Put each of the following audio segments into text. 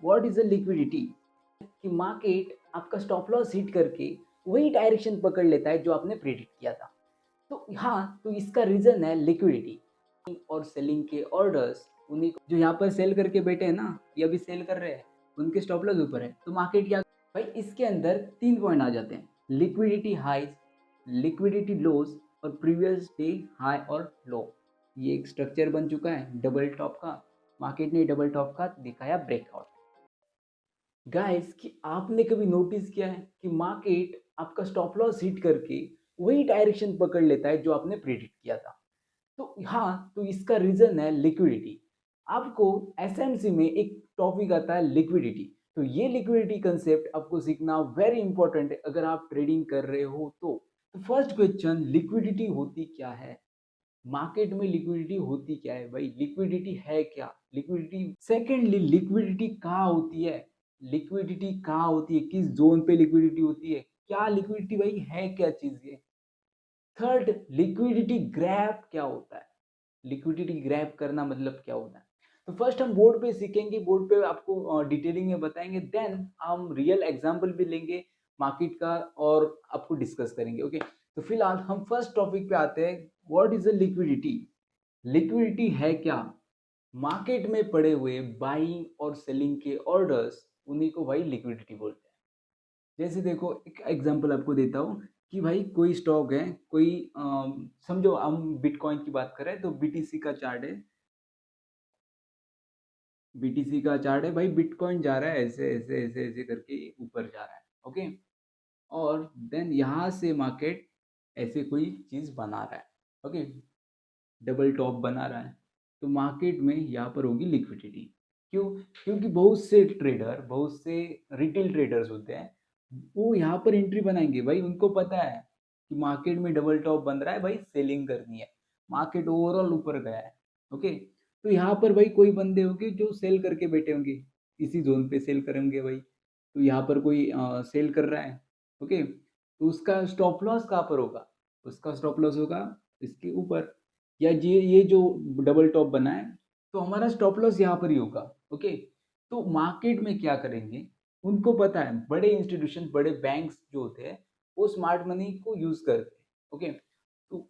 What is a liquidity कि market आपका stop loss hit करके वही डायरेक्शन पकड़ लेता है जो आपने प्रेडिक्ट किया था। तो हाँ, तो इसका रीजन है लिक्विडिटी और सेलिंग के ऑर्डर्स। उन्हीं को जो यहाँ पर सेल करके बैठे हैं ना, ये अभी सेल कर रहे हैं, उनके स्टॉप लॉस ऊपर है। तो मार्केट क्या भाई, इसके अंदर 3 पॉइंट आ जाते हैं: लिक्विडिटी हाइज, लिक्विडिटी लोज और प्रीवियस डे हाई और लो। ये एक स्ट्रक्चर बन चुका है डबल टॉप का। मार्केट ने डबल टॉप का दिखाया ब्रेकआउट। गाइस, कि आपने कभी नोटिस किया है कि मार्केट आपका स्टॉप लॉस हिट करके वही डायरेक्शन पकड़ लेता है जो आपने प्रेडिक्ट किया था। तो हाँ, तो इसका रीजन है लिक्विडिटी। आपको एसएमसी में एक टॉपिक आता है लिक्विडिटी। तो ये लिक्विडिटी कंसेप्ट आपको सीखना वेरी इंपॉर्टेंट है अगर आप ट्रेडिंग कर रहे हो तो फर्स्ट क्वेश्चन, लिक्विडिटी होती क्या है? मार्केट में लिक्विडिटी होती क्या है भाई? लिक्विडिटी है क्या? लिक्विडिटी सेकेंडली, लिक्विडिटी कहाँ होती है? लिक्विडिटी कहाँ होती है? किस जोन पे लिक्विडिटी होती है? क्या लिक्विडिटी भाई है? क्या चीज ये? थर्ड, लिक्विडिटी ग्रैब क्या होता है? लिक्विडिटी ग्रैब करना मतलब क्या होता है? तो फर्स्ट हम बोर्ड पे सीखेंगे, बोर्ड पे आपको डिटेलिंग में बताएंगे, देन हम रियल एग्जांपल भी लेंगे मार्केट का और आपको डिस्कस करेंगे। ओके, तो फिलहाल हम फर्स्ट टॉपिक पे आते हैं, what is a liquidity? Liquidity है क्या? मार्केट में पड़े हुए बाइंग और सेलिंग के ऑर्डर्स, उन्हीं को भाई लिक्विडिटी बोलते हैं। जैसे देखो, एक एग्जांपल आपको देता हूँ कि भाई कोई स्टॉक है, कोई समझो हम बिटकॉइन की बात करें तो बीटीसी का चार्ट है। बीटीसी का चार्ट है भाई, बिटकॉइन जा रहा है ऐसे ऐसे ऐसे ऐसे करके ऊपर जा रहा है। ओके, और देन यहाँ से मार्केट ऐसे कोई चीज बना रहा है। ओके, डबल टॉप बना रहा है। तो मार्केट में यहाँ पर होगी लिक्विडिटी। क्यों? क्योंकि बहुत से ट्रेडर, बहुत से रिटेल ट्रेडर्स होते हैं, वो यहाँ पर एंट्री बनाएंगे भाई। उनको पता है कि मार्केट में डबल टॉप बन रहा है भाई, सेलिंग करनी है, मार्केट ओवरऑल ऊपर गया है। ओके, तो यहाँ पर भाई कोई बंदे होंगे जो सेल करके बैठे होंगे, इसी जोन पे सेल करेंगे भाई। तो यहाँ पर कोई सेल कर रहा है। ओके, तो उसका स्टॉप लॉस कहाँ पर होगा? उसका स्टॉप लॉस होगा इसके ऊपर, या ये जो डबल टॉप बना है, तो हमारा स्टॉप लॉस यहाँ पर ही होगा। ओके, तो मार्केट में क्या करेंगे, उनको पता है, बड़े इंस्टीट्यूशन, बड़े बैंक्स जो होते हैं, वो स्मार्ट मनी को यूज करते हैं। ओके, तो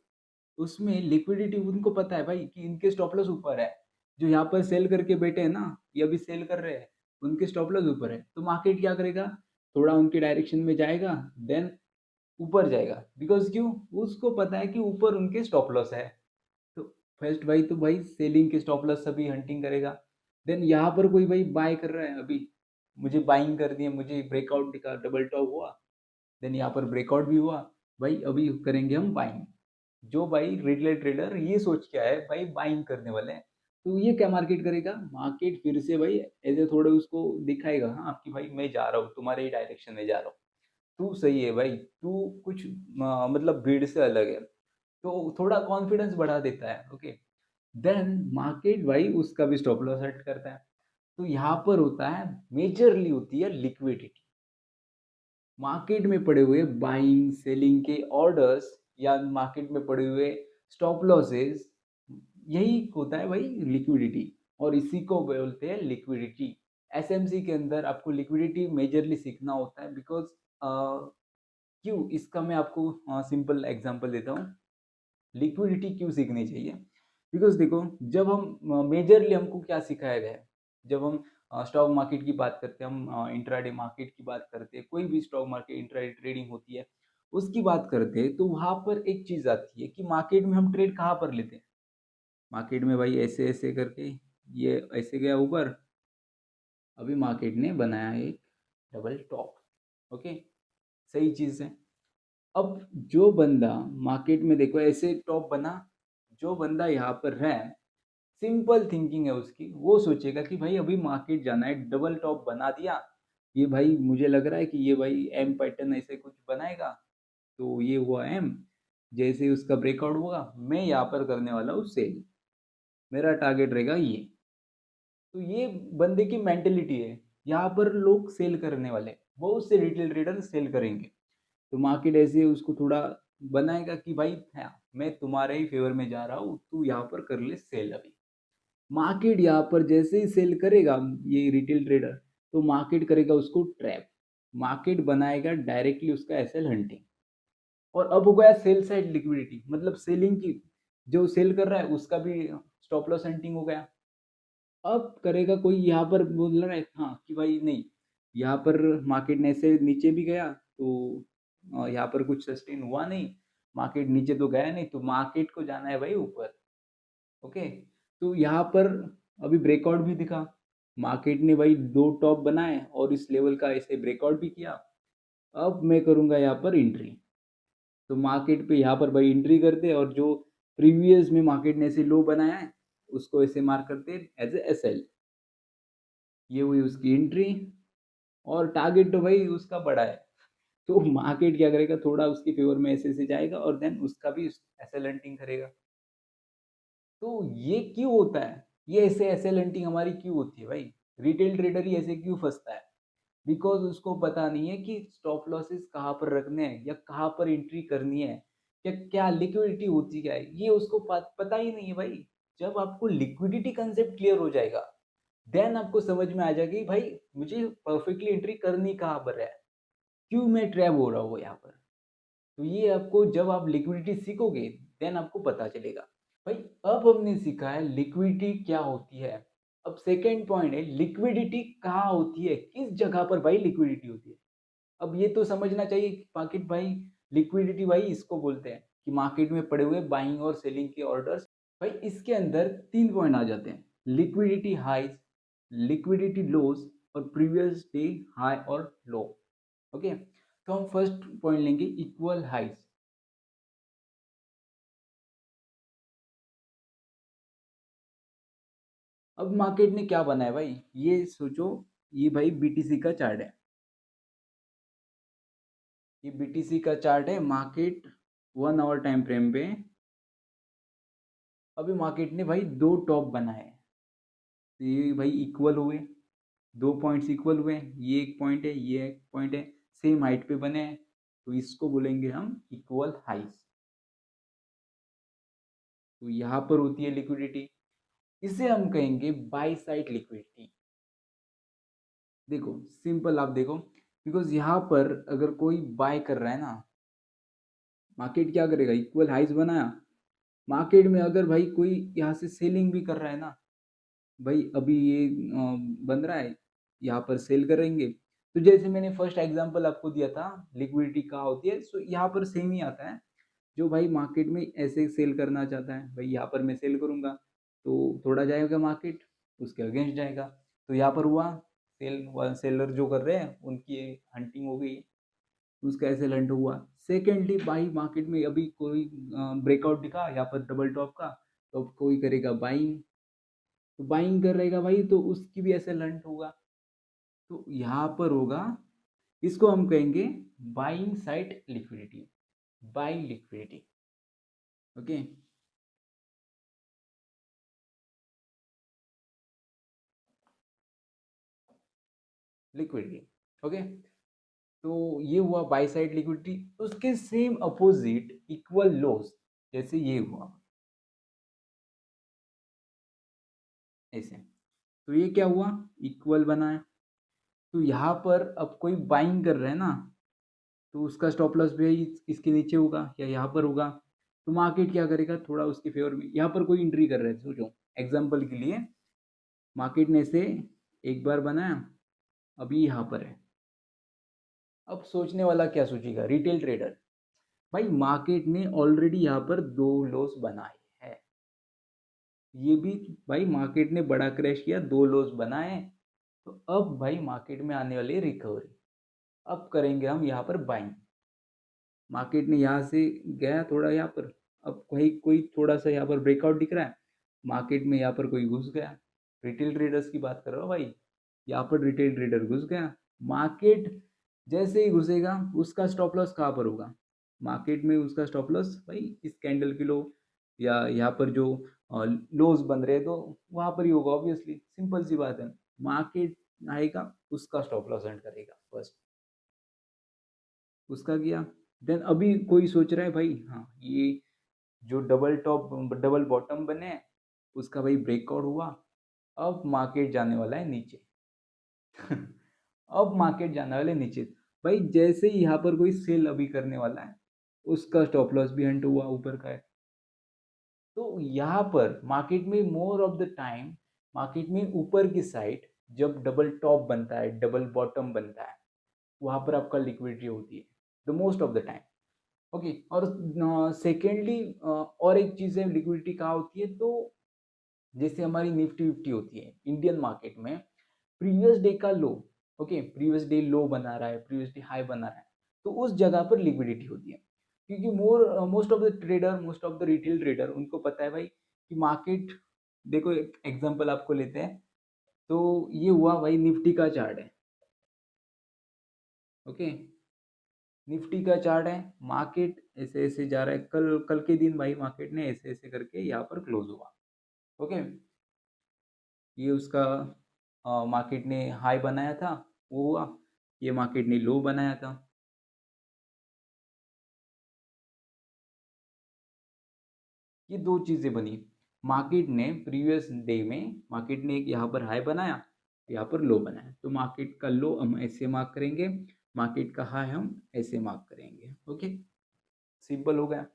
उसमें लिक्विडिटी उनको पता है भाई कि इनके स्टॉप लॉस ऊपर है। जो यहाँ पर सेल करके बैठे हैं ना, ये अभी सेल कर रहे हैं, उनके स्टॉप लॉस ऊपर है। तो मार्केट क्या करेगा? थोड़ा उनके डायरेक्शन में जाएगा, देन ऊपर जाएगा। बिकॉज क्यों? उसको पता है कि ऊपर उनके स्टॉप लॉस है। तो फर्स्ट भाई, तो भाई सेलिंग के स्टॉप लॉस सभी हंटिंग करेगा। देन यहाँ पर कोई भाई बाय कर रहा है, अभी मुझे बाइंग करनी है, मुझे ब्रेकआउट दिखा, डबल टॉप हुआ, देन यहाँ पर ब्रेकआउट भी हुआ भाई, अभी करेंगे हम बाइंग। जो भाई रिटेल ट्रेडर ये सोच के आया है भाई बाइंग करने वाले हैं, तो ये क्या मार्केट करेगा? मार्केट फिर से भाई ऐसे थोड़े उसको दिखाएगा, हाँ कि भाई मैं जा रहा हूँ, तुम्हारे ही डायरेक्शन में जा रहा हूँ, तू सही है भाई, तू कुछ मतलब भीड़ से अलग है। तो थोड़ा कॉन्फिडेंस बढ़ा देता है। ओके, देन मार्केट भाई उसका भी स्टॉप लॉस सेट करता है। तो यहाँ पर होता है, मेजरली होती है लिक्विडिटी। मार्केट में पड़े हुए बाइंग सेलिंग के ऑर्डर्स या मार्केट में पड़े हुए स्टॉप लॉसेस, यही होता है भाई लिक्विडिटी। और इसी को बोलते हैं लिक्विडिटी। एसएमसी के अंदर आपको लिक्विडिटी मेजरली सीखना होता है। बिकॉज क्यों, इसका मैं आपको सिंपल एग्जांपल देता हूँ, लिक्विडिटी क्यों सीखनी चाहिए। बिकॉज देखो, जब हम मेजरली हमको क्या सिखाया गया है, जब हम स्टॉक मार्केट की बात करते हैं, हम इंट्राडे मार्केट की बात करते हैं, कोई भी स्टॉक मार्केट इंट्राडे ट्रेडिंग होती है उसकी बात करते हैं, तो वहां पर एक चीज आती है कि मार्केट में हम ट्रेड कहाँ पर लेते हैं। मार्केट में भाई ऐसे ऐसे करके ये ऐसे गया ऊपर, अभी मार्केट ने बनाया एक डबल टॉप। ओके, सही चीज है। अब जो बंदा मार्केट में, देखो ऐसे टॉप बना, जो बंदा यहाँ पर है, सिंपल थिंकिंग है उसकी, वो सोचेगा कि भाई अभी मार्केट जाना है, डबल टॉप बना दिया, ये भाई मुझे लग रहा है कि ये भाई एम पैटर्न ऐसे कुछ बनाएगा। तो ये हुआ एम, जैसे उसका ब्रेकआउट होगा, मैं यहाँ पर करने वाला हूँ सेल, मेरा टारगेट रहेगा ये। तो ये बंदे की मेंटेलिटी है। यहाँ पर लोग सेल करने वाले, बहुत से रिटेल ट्रेडर सेल करेंगे। तो मार्केट ऐसे उसको थोड़ा बनाएगा कि भाई हाँ, मैं तुम्हारे ही फेवर में जा रहा हूँ, तू यहाँ पर कर ले सेल। अभी मार्केट यहाँ पर जैसे ही सेल करेगा, ये रिटेल ट्रेडर, तो मार्केट करेगा उसको ट्रैप, मार्केट बनाएगा डायरेक्टली उसका एसएल हंटिंग। और अब हो गया सेल साइड लिक्विडिटी, मतलब सेलिंग की, जो सेल कर रहा है उसका भी स्टॉप लॉस हंटिंग हो गया। अब करेगा कोई यहाँ पर बोल रहा है हाँ कि भाई नहीं, यहाँ पर मार्केट ने से नीचे भी गया तो यहाँ पर कुछ सस्टेन हुआ नहीं, मार्केट नीचे तो गया नहीं, तो मार्केट को जाना है भाई ऊपर। ओके, तो यहाँ पर अभी ब्रेकआउट भी दिखा, मार्केट ने भाई दो टॉप बनाए और इस लेवल का ऐसे ब्रेकआउट भी किया। अब मैं करूँगा यहाँ पर एंट्री, तो मार्केट पे यहाँ पर भाई एंट्री करते और जो प्रीवियस में मार्केट ने ऐसे लो बनाया है उसको ऐसे मार्क करते एज ए एस एल। ये हुई उसकी एंट्री, और टारगेट तो भाई उसका बड़ा है, तो मार्केट क्या करेगा, थोड़ा उसके फेवर में ऐसे ऐसे जाएगा और देन उसका भी एस एल हंटिंग करेगा। तो ये क्यों होता है, ये ऐसे एस एल हंटिंग हमारी क्यों होती है भाई, रिटेल ट्रेडर ही ऐसे क्यों फंसता है? बिकॉज उसको पता नहीं है कि स्टॉप लॉसेस कहाँ पर रखने हैं या कहाँ पर एंट्री करनी है, या क्या लिक्विडिटी होती क्या है, ये उसको पता ही नहीं है भाई। जब आपको लिक्विडिटी कंसेप्ट क्लियर हो जाएगा देन आपको समझ में आ जाएगी भाई मुझे परफेक्टली एंट्री करनी कहाँ पर है, क्यों मैं ट्रैप हो रहा हूँ यहाँ पर। तो ये आपको जब आप लिक्विडिटी सीखोगे देन आपको पता चलेगा। भाई अब हमने सीखा है लिक्विडिटी क्या होती है। अब सेकेंड पॉइंट है लिक्विडिटी कहाँ होती है, किस जगह पर भाई लिक्विडिटी होती है। अब ये तो समझना चाहिए कि मार्केट भाई, लिक्विडिटी भाई इसको बोलते हैं कि मार्केट में पड़े हुए बाइंग और सेलिंग के ऑर्डर्स। भाई इसके अंदर तीन पॉइंट आ जाते हैं, लिक्विडिटी हाइज, लिक्विडिटी लोज और प्रीवियस डे हाई और लो। ओके, तो हम फर्स्ट पॉइंट लेंगे इक्वल हाइज। अब मार्केट ने क्या बनाया भाई, ये सोचो, ये भाई बीटीसी का चार्ट है, ये बीटीसी का चार्ट है। मार्केट 1 आवर टाइम फ्रेम पे अभी मार्केट ने भाई दो टॉप बनाए, तो ये भाई इक्वल हुए, दो पॉइंट्स इक्वल हुए, ये एक पॉइंट है ये एक पॉइंट है, सेम हाइट पे बने हैं, तो इसको बोलेंगे हम इक्वल हाइज। तो यहाँ पर होती है लिक्विडिटी, इसे हम कहेंगे बाई साइड लिक्विडिटी। देखो सिंपल आप देखो, बिकॉज यहाँ पर अगर कोई बाय कर रहा है ना, मार्केट क्या करेगा, इक्वल हाइज बनाया, मार्केट में अगर भाई कोई यहाँ से सेलिंग भी कर रहा है ना, भाई अभी ये बन रहा है, यहाँ पर सेल करेंगे, तो जैसे मैंने फर्स्ट एग्जांपल आपको दिया था लिक्विडिटी कहाँ होती है, सो यहाँ पर सेम ही आता है। जो भाई मार्केट में ऐसे सेल करना चाहता है, भाई यहाँ पर मैं सेल करूँगा तो थोड़ा जाएगा मार्केट, उसके अगेंस्ट जाएगा, तो यहाँ पर हुआ सेल, सेलर जो कर रहे हैं उनकी हंटिंग हो गई, उसका ऐसे लंड हुआ। सेकेंडली भाई मार्केट में अभी कोई ब्रेकआउट दिखा यहाँ पर डबल टॉप का, तो अब कोई करेगा बाइंग, तो बाइंग कर रहेगा भाई तो उसकी भी ऐसे लंट होगा, तो यहाँ पर होगा, इसको हम कहेंगे buying side liquidity, buying liquidity. Okay, liquidity. Okay, तो ये हुआ बाई साइड लिक्विडिटी। उसके सेम अपोजिट इक्वल लॉस, जैसे ये हुआ ऐसे, तो ये क्या हुआ, इक्वल बना है, तो यहाँ पर अब कोई बाइंग कर रहा है ना, तो उसका स्टॉप लॉस भी इसके नीचे होगा या यहाँ पर होगा, तो मार्केट क्या करेगा, थोड़ा उसके फेवर में, यहाँ पर कोई एंट्री कर रहा है, सोचो एग्जांपल के लिए, मार्केट ने से एक बार बनाया, अभी यहाँ पर है। अब सोचने वाला क्या सोचेगा, रिटेल ट्रेडर, भाई मार्केट ने ऑलरेडी यहाँ पर दो लॉस बनाए हैं, ये भी भाई मार्केट ने बड़ा क्रैश किया, दो लॉस बनाए, तो अब भाई मार्केट में आने वाली रिकवरी, अब करेंगे हम यहाँ पर बाइंग। मार्केट ने यहाँ से गया थोड़ा यहाँ पर, अब कोई कोई थोड़ा सा यहाँ पर ब्रेकआउट दिख रहा है, मार्केट में यहाँ पर कोई घुस गया, रिटेल ट्रेडर्स की बात कर रहा हूँ भाई, यहाँ पर रिटेल ट्रेडर घुस गया, मार्केट जैसे ही घुसेगा उसका स्टॉप लॉस कहाँ पर होगा, मार्केट में उसका स्टॉप लॉस भाई इस कैंडल की लो या यहाँ पर जो लोज बन रहे हैं तो वहाँ पर ही होगा, ऑब्वियसली सिंपल सी बात है, मार्केट आएगा उसका स्टॉप लॉस एंड करेगा फर्स्ट, उसका किया। देन अभी कोई सोच रहा है भाई हाँ ये जो डबल टॉप डबल बॉटम बने हैं उसका भाई ब्रेकआउट हुआ, अब मार्केट जाने वाला है नीचे अब मार्केट जाने वाले नीचे। भाई जैसे ही यहाँ पर कोई सेल अभी करने वाला है, उसका स्टॉप लॉस भी हंट हुआ, ऊपर का है। तो यहाँ पर मार्केट में more of the time, market में ऊपर की साइड जब डबल टॉप बनता है, डबल बॉटम बनता है, वहां पर आपका लिक्विडिटी होती है the most of the time. Okay, और सेकेंडली और एक चीज है लिक्विडिटी कहाँ होती है, तो जैसे हमारी निफ्टी विफ्टी होती है इंडियन मार्केट में, प्रीवियस डे का लो, ओके, प्रीवियस डे लो बना रहा है, प्रीवियस डे हाई बना रहा है, तो उस जगह पर लिक्विडिटी होती है। क्योंकि most of the trader, most of the retail trader, उनको पता है भाई कि मार्केट, देखो एक एग्जांपल आपको लेते हैं, तो ये हुआ भाई निफ्टी का चार्ट है, ओके, निफ्टी का चार्ट है, मार्केट ऐसे ऐसे जा रहा है, कल कल के दिन भाई मार्केट ने ऐसे ऐसे करके यहाँ पर क्लोज हुआ, ओके, ये उसका मार्केट ने हाई बनाया था, वो हुआ, ये मार्केट ने लो बनाया था। ये दो चीजें बनी, मार्केट ने प्रीवियस डे में मार्केट ने एक यहाँ पर हाई बनाया, यहाँ पर लो बनाया, तो मार्केट का लो हम ऐसे मार्क करेंगे, मार्केट का हाई हम ऐसे मार्क करेंगे, ओके, सिंपल हो गया।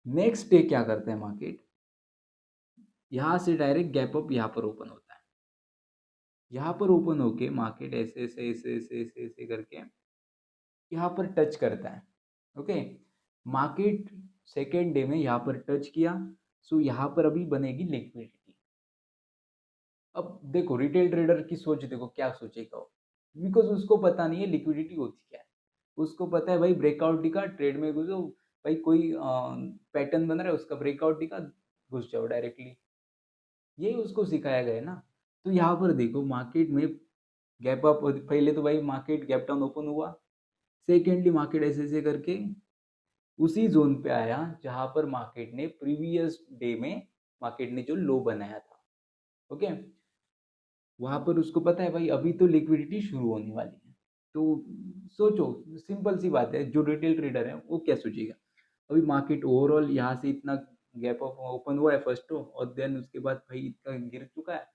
नेक्स्ट डे क्या करते हैं मार्केट, यहाँ से डायरेक्ट गैप अप यहाँ पर ओपन होता है, यहाँ पर ओपन होके मार्केट ऐसे ऐसे ऐसे ऐसे ऐसे ऐसे करके यहाँ पर टच करता है, ओके, मार्केट सेकेंड डे में यहाँ पर टच किया, सो यहाँ पर अभी बनेगी लिक्विडिटी। अब देखो रिटेल ट्रेडर की सोच, देखो क्या सोचेगा वो, बिकॉज उसको पता नहीं है लिक्विडिटी होती क्या है, उसको पता है भाई ब्रेकआउट दिखा ट्रेड में घुसो, भाई कोई पैटर्न बन रहा है उसका ब्रेकआउट दिखा, घुस जाओ डायरेक्टली, यही उसको सिखाया गया है ना। तो यहाँ पर देखो मार्केट में गैप अप, पहले तो भाई मार्केट गैप डाउन ओपन हुआ, सेकेंडली मार्केट ऐसे ऐसे करके उसी जोन पे आया जहां पर मार्केट ने प्रीवियस डे में मार्केट ने जो लो बनाया था, ओके, वहां पर उसको पता है भाई अभी तो लिक्विडिटी शुरू होने वाली है। तो सोचो, सिंपल सी बात है, जो रिटेल ट्रेडर है वो क्या सोचेगा, अभी मार्केट ओवरऑल यहाँ से इतना गैप अप ओपन हुआ है फर्स्ट रो, और देन उसके बाद भाई इतना गिर चुका है,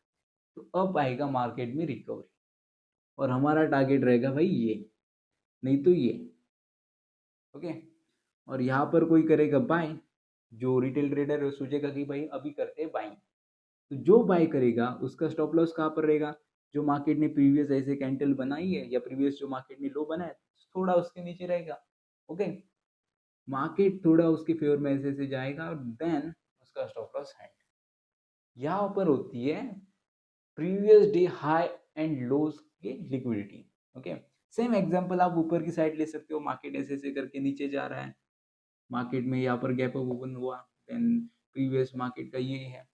तो अब आएगा मार्केट में रिकवरी, और हमारा टारगेट रहेगा भाई ये, नहीं तो ये, ओके, और यहाँ पर कोई करेगा बाय, जो रिटेल ट्रेडर है वो सोचेगा कि भाई अभी करते हैं बाइंग, तो जो बाय करेगा उसका स्टॉप लॉस कहाँ पर रहेगा, जो मार्केट ने प्रीवियस ऐसे कैंडल बनाई है या प्रीवियस जो मार्केट ने लो बनाया है थोड़ा उसके नीचे रहेगा, ओके, मार्केट थोड़ा उसके फेवर में ऐसे ऐसे जाएगा, और देन उसका स्टॉप लॉस है, यहाँ पर होती है previous day high and lows की लिक्विडिटी, ओके। सेम एग्जांपल आप ऊपर की साइड ले सकते हो, मार्केट ऐसे ऐसे करके नीचे जा रहा है, मार्केट में यहाँ पर गैप अप ओपन हुआ, देन प्रीवियस मार्केट का ये है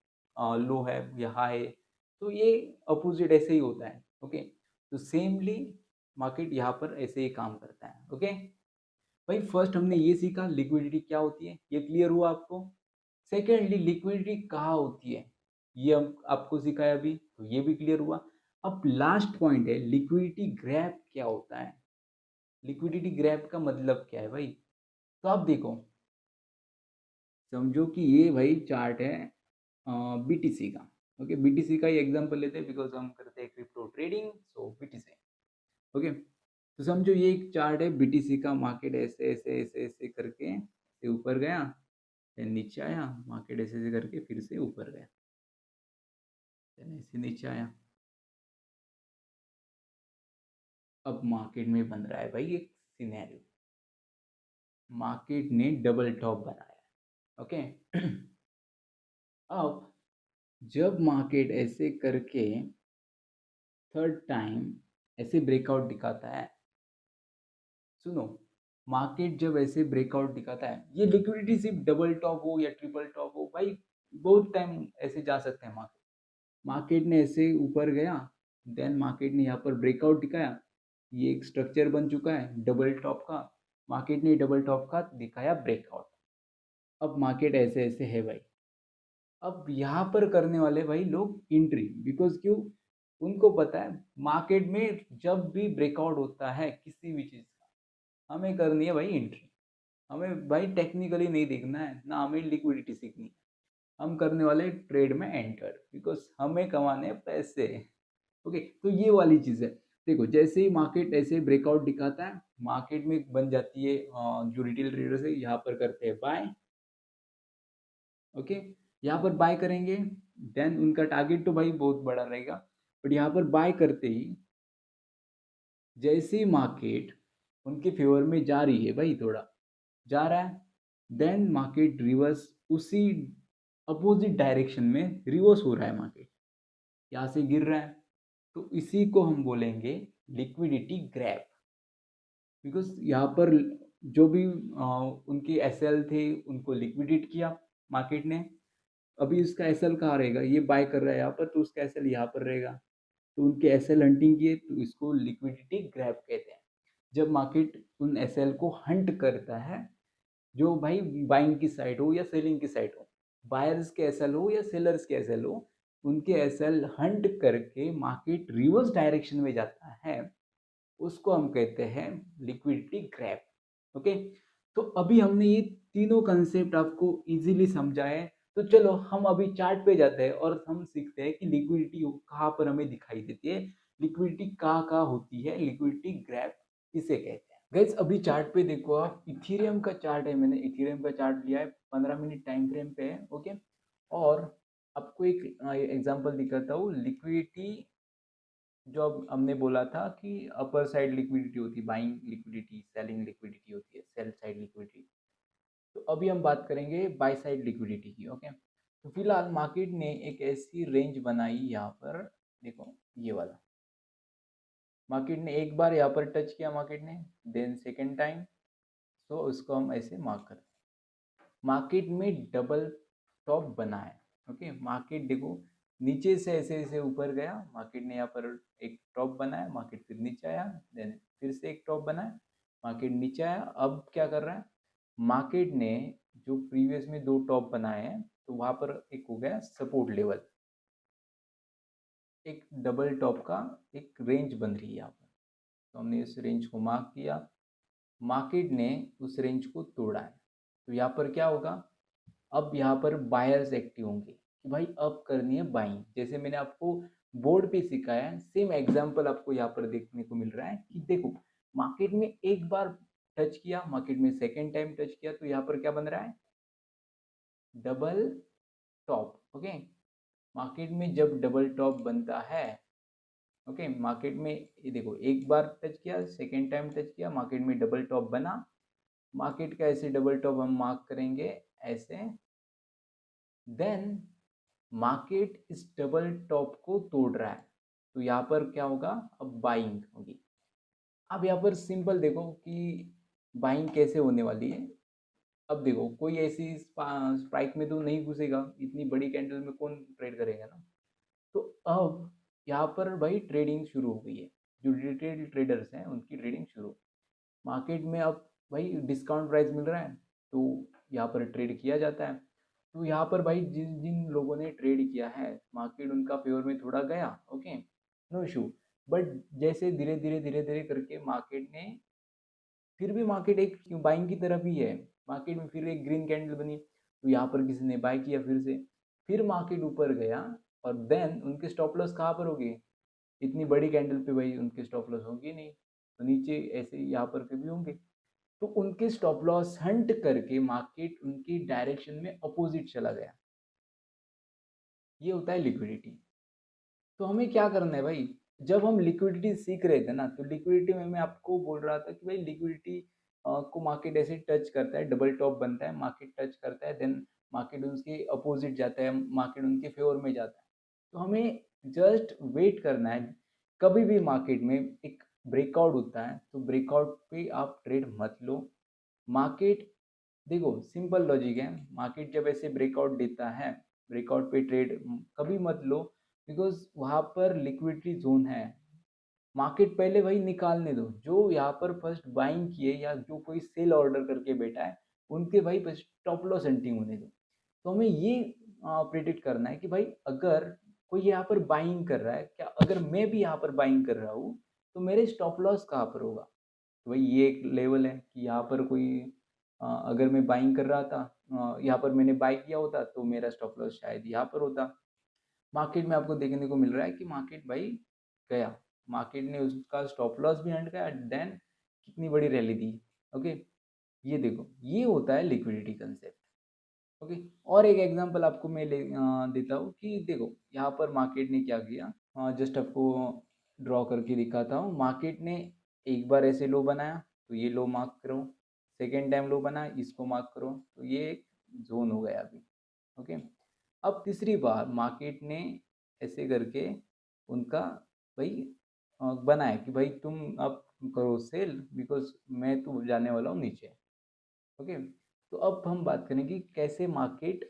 लो है या हाई है, तो ये अपोजिट ऐसे ही होता है, ओके, तो सेमली मार्केट यहाँ पर ऐसे ही काम करता है, ओके। भाई फर्स्ट हमने ये सीखा लिक्विडिटी क्या होती है, ये क्लियर हुआ आपको। सेकेंडली लिक्विडिटी कहाँ होती है, ये हम आपको सिखाया अभी, तो ये भी क्लियर हुआ। अब लास्ट पॉइंट है लिक्विडिटी ग्रैब क्या होता है, लिक्विडिटी ग्रैब का मतलब क्या है भाई, तो आप देखो, समझो कि ये भाई चार्ट है बीटीसी का, ओके, बीटीसी का ही एग्जांपल लेते हैं बिकॉज हम करते हैं क्रिप्टो ट्रेडिंग, सो बीटीसी, ओके, तो समझो ये एक चार्ट है बीटीसी का, मार्केट ऐसे ऐसे ऐसे ऐसे करके ऐसे ऊपर गया, फिर नीचे आया, मार्केट ऐसे ऐसे करके फिर से ऊपर गया, फिर ऐसे नीचे आया, अब मार्केट में बन रहा है भाई एक सिनेरियो, मार्केट ने डबल टॉप बनाया, ओके। अब जब मार्केट ऐसे करके थर्ड टाइम ऐसे ब्रेकआउट दिखाता है, सुनो, मार्केट जब ऐसे ब्रेकआउट दिखाता है, ये लिक्विडिटी सिर्फ डबल टॉप हो या ट्रिपल टॉप हो भाई, बहुत टाइम ऐसे जा सकते हैं मार्केट, मार्केट ने ऐसे ऊपर गया, देन मार्केट ने यहाँ पर ब्रेकआउट दिखाया, ये एक स्ट्रक्चर बन चुका है डबल टॉप का, मार्केट ने डबल टॉप का दिखाया ब्रेकआउट, अब मार्केट ऐसे ऐसे है भाई, अब यहाँ पर करने वाले भाई लोग एंट्री, बिकॉज क्यों, उनको पता है मार्केट में जब भी ब्रेकआउट होता है किसी भी चीज़ का, हमें करनी है भाई एंट्री, हमें भाई टेक्निकली नहीं देखना है ना, हमें लिक्विडिटी सीखनी है, हम करने वाले ट्रेड में एंटर, बिकॉज हमें कमाने हैं पैसे, ओके, तो ये वाली चीज़ है। देखो जैसे ही मार्केट ऐसे ब्रेकआउट दिखाता है, मार्केट में बन जाती है जो रिटेल ट्रेडर्स है यहाँ पर करते हैं बाय। ओके, यहाँ पर बाय करेंगे, देन उनका टारगेट तो भाई बहुत बड़ा रहेगा, बट यहाँ पर बाय करते ही जैसे ही मार्केट उनके फेवर में जा रही है भाई, थोड़ा जा रहा है, देन मार्केट रिवर्स उसी अपोजिट डायरेक्शन में रिवर्स हो रहा है, मार्केट यहाँ से गिर रहा है, तो इसी को हम बोलेंगे लिक्विडिटी ग्रैब। बिकॉज यहाँ पर जो भी उनके एसएल थे उनको लिक्विडेट किया मार्केट ने, अभी उसका एसएल कहाँ रहेगा, ये बाय कर रहा है यहाँ पर, तो उसका एसएल यहाँ पर रहेगा, तो उनके एसएल हंटिंग किए, तो इसको लिक्विडिटी ग्रैब कहते हैं। जब मार्केट उन एसएल को हंट करता है, जो भाई बाइंग की साइड हो या सेलिंग की साइड हो, बायर्स के एसएल हो या सेलर्स के एसएल हो, उनके एसएल हंट करके मार्केट रिवर्स डायरेक्शन में जाता है, उसको हम कहते हैं लिक्विडिटी ग्रैब। ओके, तो अभी हमने ये तीनों कंसेप्ट आपको इजीली समझा है, तो चलो हम अभी चार्ट पे जाते हैं और हम सीखते हैं कि लिक्विडिटी कहाँ पर हमें दिखाई देती है, लिक्विडिटी कहाँ कहाँ होती है, लिक्विडिटी ग्रैब किसे कहते हैं। गाइस अभी चार्ट पे देखो आप, इथेरियम का चार्ट है, मैंने इथेरियम का चार्ट लिया है, 15 मिनट टाइम फ्रेम पे है। ओके, और आपको एक एग्जांपल दिखाता हूँ। लिक्विडिटी जो अब हमने बोला था कि अपर साइड लिक्विडिटी होती है, बाइंग लिक्विडिटी, सेलिंग लिक्विडिटी होती है, सेल साइड लिक्विडिटी। तो अभी हम बात करेंगे बाय साइड लिक्विडिटी की। ओके, तो फिलहाल मार्केट ने एक ऐसी रेंज बनाई यहाँ पर, देखो ये वाला, मार्केट ने एक बार यहाँ पर टच किया मार्केट ने, देन सेकेंड टाइम, तो उसको हम ऐसे मार्क करते हैं। मार्केट में डबल टॉप बना है। ओके, मार्केट देखो नीचे से ऐसे ऐसे ऊपर गया, मार्केट ने यहाँ पर एक टॉप बनाया, मार्केट फिर नीचे आया, देन फिर से एक टॉप बनाया, मार्केट नीचे आया। अब क्या कर रहा है मार्केट ने, जो प्रीवियस में दो टॉप बनाए हैं, तो वहां पर एक हो गया सपोर्ट लेवल, एक डबल टॉप का एक रेंज बन रही है यहाँ पर, तो हमने इस रेंज को मार्क किया, मार्केट ने उस रेंज को तोड़ा है, तो यहाँ पर क्या होगा, अब यहाँ पर बायर्स एक्टिव होंगे कि भाई अब करनी है बाइंग। जैसे मैंने आपको बोर्ड पे सिखाया है, सेम एग्जांपल आपको यहाँ पर देखने को मिल रहा है कि देखो मार्केट में एक बार टच किया, मार्केट में सेकेंड टाइम टच किया, तो यहाँ पर क्या बन रहा है, डबल टॉप। ओके, मार्केट में जब डबल टॉप बनता है, ओके, मार्केट में ये देखो एक बार टच किया, सेकेंड टाइम टच किया, मार्केट में डबल टॉप बना, मार्केट का ऐसे डबल टॉप हम मार्क करेंगे ऐसे, देन मार्केट इस डबल टॉप को तोड़ रहा है, तो यहाँ पर क्या होगा, अब बाइंग होगी। अब यहाँ पर सिंपल देखो कि बाइंग कैसे होने वाली है। अब देखो कोई ऐसी स्ट्राइक में तो नहीं घुसेगा, इतनी बड़ी कैंडल में कौन ट्रेड करेगा ना, तो अब यहाँ पर भाई ट्रेडिंग शुरू हो गई है, जो रिटेल ट्रेडर्स हैं उनकी ट्रेडिंग शुरू। मार्केट में अब भाई डिस्काउंट प्राइस मिल रहा है, तो यहाँ पर ट्रेड किया जाता है। तो यहाँ पर भाई जिन जिन लोगों ने ट्रेड किया है, मार्केट उनका फेवर में थोड़ा गया, ओके, नो इशू। बट जैसे धीरे धीरे करके मार्केट ने, फिर भी मार्केट एक बाइंग की तरफ ही है, मार्केट में फिर एक ग्रीन कैंडल बनी, तो यहाँ पर किसी ने बाय किया फिर से, फिर मार्केट ऊपर गया, और देन उनके स्टॉप लॉस कहाँ पर होगी, इतनी बड़ी कैंडल पे भाई उनके स्टॉप लॉस होगी नहीं, तो नीचे ऐसे यहाँ पर कभी होंगे, तो उनके स्टॉप लॉस हंट करके मार्केट उनकी डायरेक्शन में अपोजिट चला गया। ये होता है लिक्विडिटी। तो हमें क्या करना है भाई, जब हम लिक्विडिटी सीख रहे थे ना, तो लिक्विडिटी में मैं आपको बोल रहा था कि भाई लिक्विडिटी को मार्केट ऐसे टच करता है, डबल टॉप बनता है, मार्केट टच करता है, देन मार्केट उसके अपोजिट जाता है, मार्केट उनके फेवर में जाता है। तो हमें जस्ट वेट करना है, कभी भी मार्केट में एक ब्रेकआउट होता है, तो ब्रेकआउट पे आप ट्रेड मत लो। मार्केट देखो सिंपल लॉजिक है, मार्केट जब ऐसे ब्रेकआउट देता है, ब्रेकआउट पे ट्रेड कभी मत लो, बिकॉज वहाँ पर लिक्विडिटी जोन है, मार्केट पहले वही निकालने दो, जो यहाँ पर फर्स्ट बाइंग किए या जो कोई सेल ऑर्डर करके बैठा है, उनके भाई स्टॉप लॉस हंटिंग होने दो। तो हमें ये प्रिडिक्ट करना है कि भाई अगर कोई यहाँ पर बाइंग कर रहा है, क्या अगर मैं भी यहाँ पर बाइंग कर रहा हूँ, तो मेरे स्टॉप लॉस कहाँ पर होगा, तो भाई ये एक लेवल है कि यहाँ पर कोई अगर मैं बाइंग कर रहा था, यहाँ पर मैंने बाई किया होता, तो मेरा स्टॉप लॉस शायद यहाँ पर होता। मार्केट में आपको देखने को मिल रहा है कि मार्केट भाई गया, मार्केट ने उसका स्टॉप लॉस भी हंट किया, देन कितनी बड़ी रैली दी। ओके, ये देखो, ये होता है लिक्विडिटी कंसेप्ट। ओके, और एक एग्जांपल आपको मैं देता हूँ कि देखो यहाँ पर मार्केट ने क्या किया, जस्ट आपको ड्रॉ करके दिखाता हूँ। मार्केट ने एक बार ऐसे लो बनाया तो ये लो मार्क करो, सेकेंड टाइम लो बनाया इसको मार्क करो, तो ये एक जोन हो गया अभी। ओके, अब तीसरी बार मार्केट ने ऐसे करके उनका भाई बनाया कि भाई तुम अब करो सेल, बिकॉज मैं तो जाने वाला हूँ नीचे। ओके, तो अब हम बात करेंगे कैसे मार्केट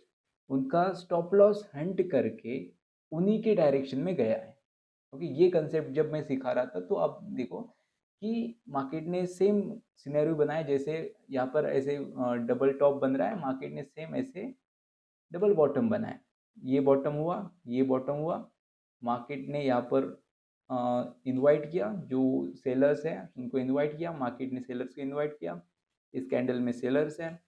उनका स्टॉप लॉस हंट करके उन्हीं के डायरेक्शन में गया है। ओके, ये कंसेप्ट जब मैं सिखा रहा था तो आप देखो कि मार्केट ने सेम सिनेरियो बनाया, जैसे यहाँ पर ऐसे डबल टॉप बन रहा है, मार्केट ने सेम ऐसे डबल बॉटम बनाया, ये बॉटम हुआ, ये बॉटम हुआ। मार्केट ने यहाँ पर इनवाइट किया, जो सेलर्स हैं उनको इनवाइट किया, मार्केट ने सेलर्स को इनवाइट किया, इस कैंडल में सेलर्स हैं,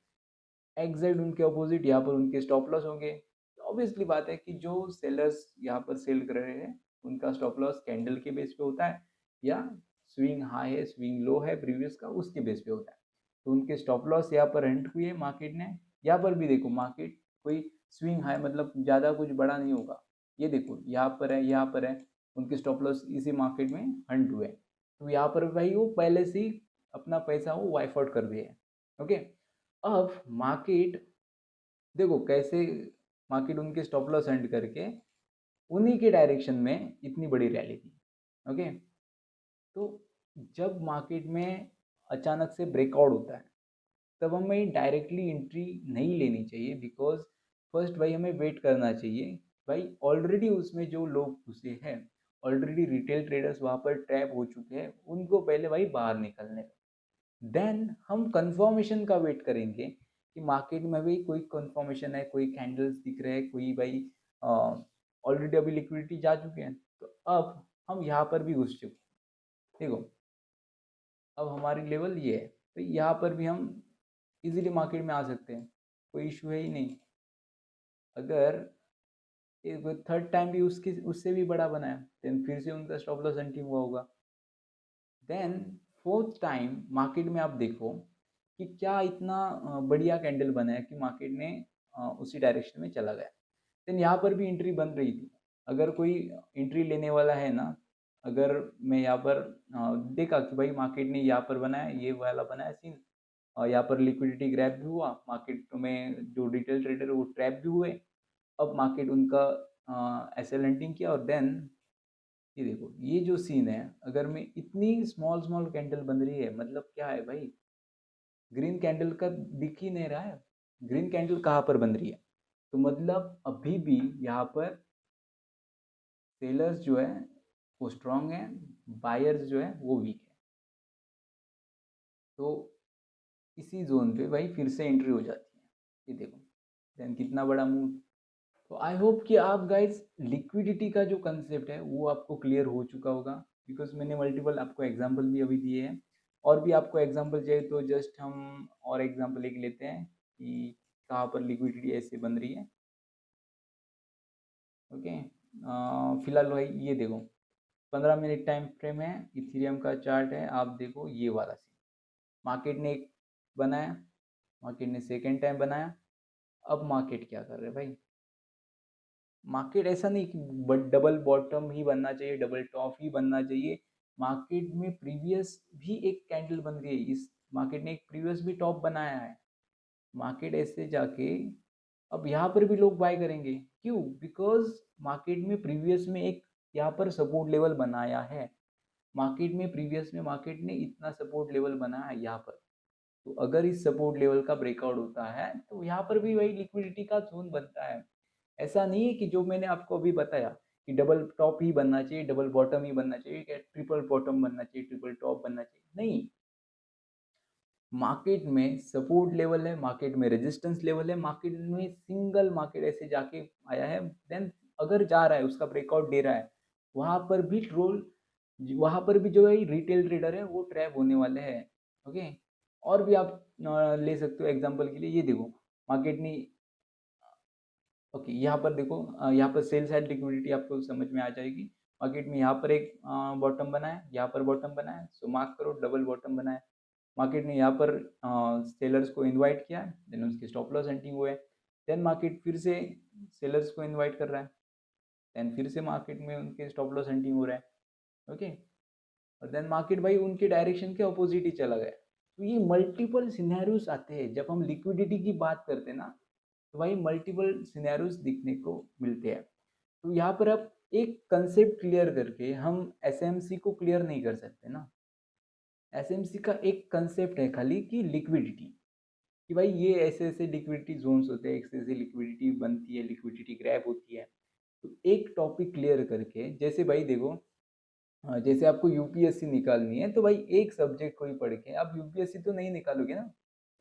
एग्जैक्ट उनके अपोजिट यहाँ पर उनके स्टॉप लॉस होंगे। तो ऑब्वियसली बात है कि जो सेलर्स यहाँ पर सेल कर रहे हैं उनका स्टॉप लॉस कैंडल के बेस पे होता है, या स्विंग हाई है स्विंग लो है प्रीवियस का उसके बेस पे होता है। तो उनके स्टॉप लॉस यहाँ पर हंट हुए मार्केट ने। यहाँ पर भी देखो मार्केट कोई स्विंग हाई मतलब ज़्यादा कुछ बड़ा नहीं होगा, ये देखो यहाँ पर है यहाँ पर है, उनके स्टॉप लॉस इसी मार्केट में हंट हुए। तो यहाँ पर भाई वो पहले से ही अपना पैसा वो वाइफ आउट कर दिए। ओके, अब मार्केट देखो कैसे मार्केट उनके स्टॉप लॉस एंड करके उन्हीं के डायरेक्शन में इतनी बड़ी रैली थी। ओके, तो जब मार्केट में अचानक से ब्रेकआउट होता है तब हमें डायरेक्टली एंट्री नहीं लेनी चाहिए, बिकॉज फर्स्ट भाई हमें वेट करना चाहिए। भाई ऑलरेडी उसमें जो लोग घुसे हैं, ऑलरेडी रिटेल ट्रेडर्स वहाँ पर ट्रैप हो चुके हैं, उनको पहले भाई बाहर निकलने दो। देन हम कंफर्मेशन का वेट करेंगे कि मार्केट में भी कोई कंफर्मेशन है, कोई कैंडल्स दिख रहे हैं, कोई भाई ऑलरेडी अभी लिक्विडिटी जा चुके हैं, तो अब हम यहाँ पर भी घुस चुके हैं। देखो अब हमारी लेवल ये है, तो यहाँ पर भी हम इजीली मार्केट में आ सकते हैं, कोई इशू है ही नहीं। अगर एक थर्ड टाइम भी उसकी उससे भी बड़ा बनाया देन फिर से उनका स्टॉप लॉस अंटिंग हुआ होगा। देन फोर्थ टाइम मार्केट में आप देखो कि क्या इतना बढ़िया कैंडल बना है कि मार्केट ने उसी डायरेक्शन में चला गया। देन यहाँ पर भी एंट्री बन रही थी, अगर कोई एंट्री लेने वाला है ना, अगर मैं यहाँ पर देखा कि भाई मार्केट ने यहाँ पर बनाया, ये वाला बनाया सीन, और यहाँ पर लिक्विडिटी ग्रैब भी हुआ, मार्केट में जो डिटेल ट्रेडर वो ट्रैप भी हुए। अब मार्केट उनका ऐसे लेंटिंग किया, और देन ये देखो ये जो सीन है, अगर मैं इतनी स्मॉल स्मॉल कैंडल बन रही है मतलब क्या है भाई, ग्रीन कैंडल का दिख ही नहीं रहा है, ग्रीन कैंडल कहाँ पर बन रही है, तो मतलब अभी भी यहाँ पर सेलर्स जो है वो स्ट्रांग है, बायर्स जो है वो वीक है। तो इसी जोन पे भाई फिर से एंट्री हो जाती है, ये देखो देन कितना बड़ा मूव। तो आई होप कि आप गाइज लिक्विडिटी का जो कंसेप्ट है वो आपको क्लियर हो चुका होगा, बिकॉज मैंने मल्टीपल आपको एग्जांपल भी अभी दिए हैं। और भी आपको एग्जांपल चाहिए तो जस्ट हम और एग्जांपल एक लेते हैं कि कहाँ पर लिक्विडिटी ऐसे बन रही है। ओके, फिलहाल भाई ये देखो 15 मिनट टाइम फ्रेम है, इथेरियम का चार्ट है, आप देखो ये वाला सी मार्केट ने एक बनाया, मार्केट ने सेकेंड टाइम बनाया। अब मार्केट क्या कर रहे हैं भाई, मार्केट ऐसा नहीं कि डबल बॉटम ही बनना चाहिए, डबल टॉप ही बनना चाहिए। मार्केट में प्रीवियस भी एक कैंडल बन गई, इस मार्केट ने एक प्रीवियस भी टॉप बनाया है। मार्केट ऐसे जाके अब यहाँ पर भी लोग बाय करेंगे, क्यों, बिकॉज मार्केट में प्रीवियस में एक यहाँ पर सपोर्ट लेवल बनाया है, मार्केट में प्रीवियस में मार्केट ने इतना सपोर्ट लेवल बनाया है यहाँ पर। तो अगर इस सपोर्ट लेवल का ब्रेकआउट होता है तो यहाँ पर भी वही लिक्विडिटी का जोन बनता है। ऐसा नहीं है कि जो मैंने आपको अभी बताया कि डबल टॉप ही बनना चाहिए, डबल बॉटम ही बनना चाहिए, क्या ट्रिपल बॉटम बनना चाहिए, ट्रिपल टॉप बनना चाहिए, नहीं। मार्केट में सपोर्ट लेवल है, मार्केट में रेजिस्टेंस लेवल है, मार्केट में सिंगल मार्केट ऐसे जाके आया है, देन अगर जा रहा है उसका ब्रेकआउट दे रहा है, वहां पर भी ट्रोल, वहां पर भी जो है रिटेल ट्रेडर है वो ट्रैप होने वाले हैं। ओके, और भी आप ले सकते हो एग्जांपल के लिए, ये देखो मार्केट ने ओके यहाँ पर देखो यहाँ पर सेल साइड लिक्विडिटी आपको समझ में आ जाएगी। मार्केट में यहाँ पर एक बॉटम बना है, यहाँ पर बॉटम बना है, सो मार्क करो डबल बॉटम बना है। मार्केट ने यहाँ पर सेलर्स को इनवाइट किया है, देन उसके स्टॉप लॉस हंटिंग हुए। देन मार्केट फिर से सेलर्स को इनवाइट कर रहा है, देन फिर से मार्केट में उनके स्टॉप लॉस हंटिंग हो रहा है। ओके, और देन मार्केट भाई उनके डायरेक्शन के अपोजिट ही चला गया। तो ये मल्टीपल सिनेरियोस आते हैं जब हम लिक्विडिटी की बात करते हैं ना, तो भाई मल्टीपल सिनेरियोस दिखने को मिलते हैं। तो यहाँ पर अब एक कंसेप्ट क्लियर करके हम एसएमसी को क्लियर नहीं कर सकते ना। एसएमसी का एक कंसेप्ट है खाली कि लिक्विडिटी, कि भाई ये ऐसे ऐसे लिक्विडिटी जोन्स होते हैं, ऐसे ऐसे लिक्विडिटी बनती है, लिक्विडिटी ग्रैब होती है। तो एक टॉपिक क्लियर करके, जैसे भाई देखो, जैसे आपको यूपीएससी निकालनी है तो भाई एक सब्जेक्ट को ही पढ़ के आप यूपीएससी तो नहीं निकालोगे ना।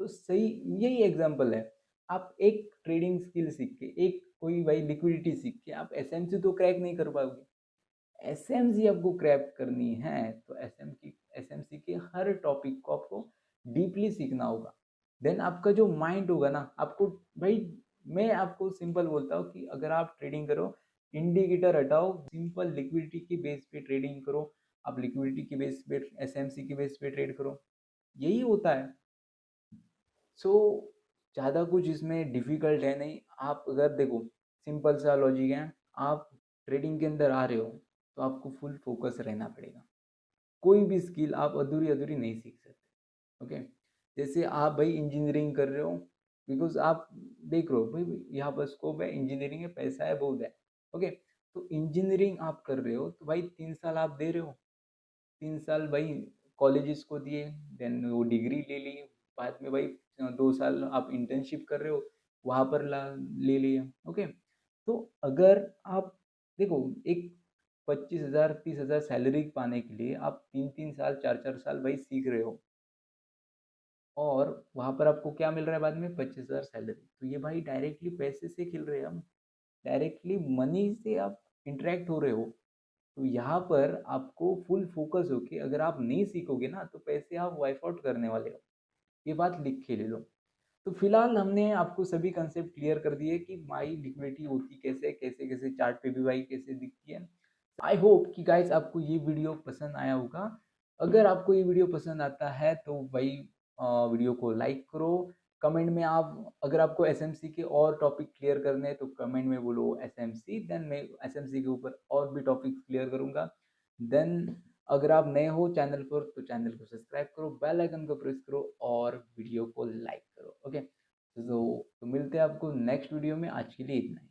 तो सही यही एग्जांपल है। आप एक ट्रेडिंग स्किल सीख के, एक कोई भाई लिक्विडिटी सीख के आप एसएमसी तो क्रैक नहीं कर पाओगे। एसएमसी आपको क्रैक करनी है तो एसएमसी के हर टॉपिक को आपको डीपली सीखना होगा। देन आपका जो माइंड होगा ना, आपको भाई मैं आपको सिंपल बोलता हूँ कि अगर आप ट्रेडिंग करो, इंडिकेटर हटाओ, सिंपल लिक्विडिटी की बेस पे ट्रेडिंग करो। आप लिक्विडिटी की बेस पे, एसएमसी की बेस पे ट्रेड करो, यही होता है। सो ज़्यादा कुछ इसमें डिफिकल्ट है नहीं। आप अगर देखो, सिंपल सा लॉजिक है, आप ट्रेडिंग के अंदर आ रहे हो तो आपको फुल फोकस रहना पड़ेगा। कोई भी स्किल आप अधूरी अधूरी नहीं सीख सकते। ओके, जैसे आप भाई इंजीनियरिंग कर रहे हो, बिकॉज आप देख रहे हो भाई यहाँ पर स्कोप है, इंजीनियरिंग है, पैसा है, बहुत है। ओके, तो इंजीनियरिंग आप कर रहे हो तो भाई 3 साल आप दे रहे हो, 3 साल भाई कॉलेजेस को दिए, देन वो डिग्री ले ली। बाद में भाई 2 साल आप इंटर्नशिप कर रहे हो, वहाँ पर ले लिया। ओके, तो अगर आप देखो, एक 25,000 30,000 सैलरी पाने के लिए आप 3 3 साल 4 4 साल भाई सीख रहे हो, और वहाँ पर आपको क्या मिल रहा है बाद में? 25,000 सैलरी। तो ये भाई डायरेक्टली पैसे से खेल रहे हैं हम, डायरेक्टली मनी से आप इंटरेक्ट हो रहे हो। तो यहाँ पर आपको फुल फोकस हो कि अगर आप नहीं सीखोगे ना तो पैसे आप वाइप आउट करने वाले हो, ये बात लिख के ले लो। तो फिलहाल हमने आपको सभी कंसेप्ट क्लियर कर दिए कि माई लिक्विडिटी होती कैसे, कैसे कैसे चार्ट पे भी भाई कैसे दिखती है। आई होप कि गाइस आपको ये वीडियो पसंद आया होगा। अगर आपको ये वीडियो पसंद आता है तो भाई वीडियो को लाइक करो। कमेंट में आप, अगर आपको एसएमसी के और टॉपिक क्लियर करने हैं तो कमेंट में बोलो एसएमसी, देन मैं एसएमसी के ऊपर और भी टॉपिक क्लियर करूंगा। देन अगर आप नए हो चैनल पर तो चैनल को सब्सक्राइब करो, बेल आइकन को प्रेस करो और वीडियो को लाइक करो। ओके, तो मिलते हैं आपको नेक्स्ट वीडियो में। आज के लिए इतना ही।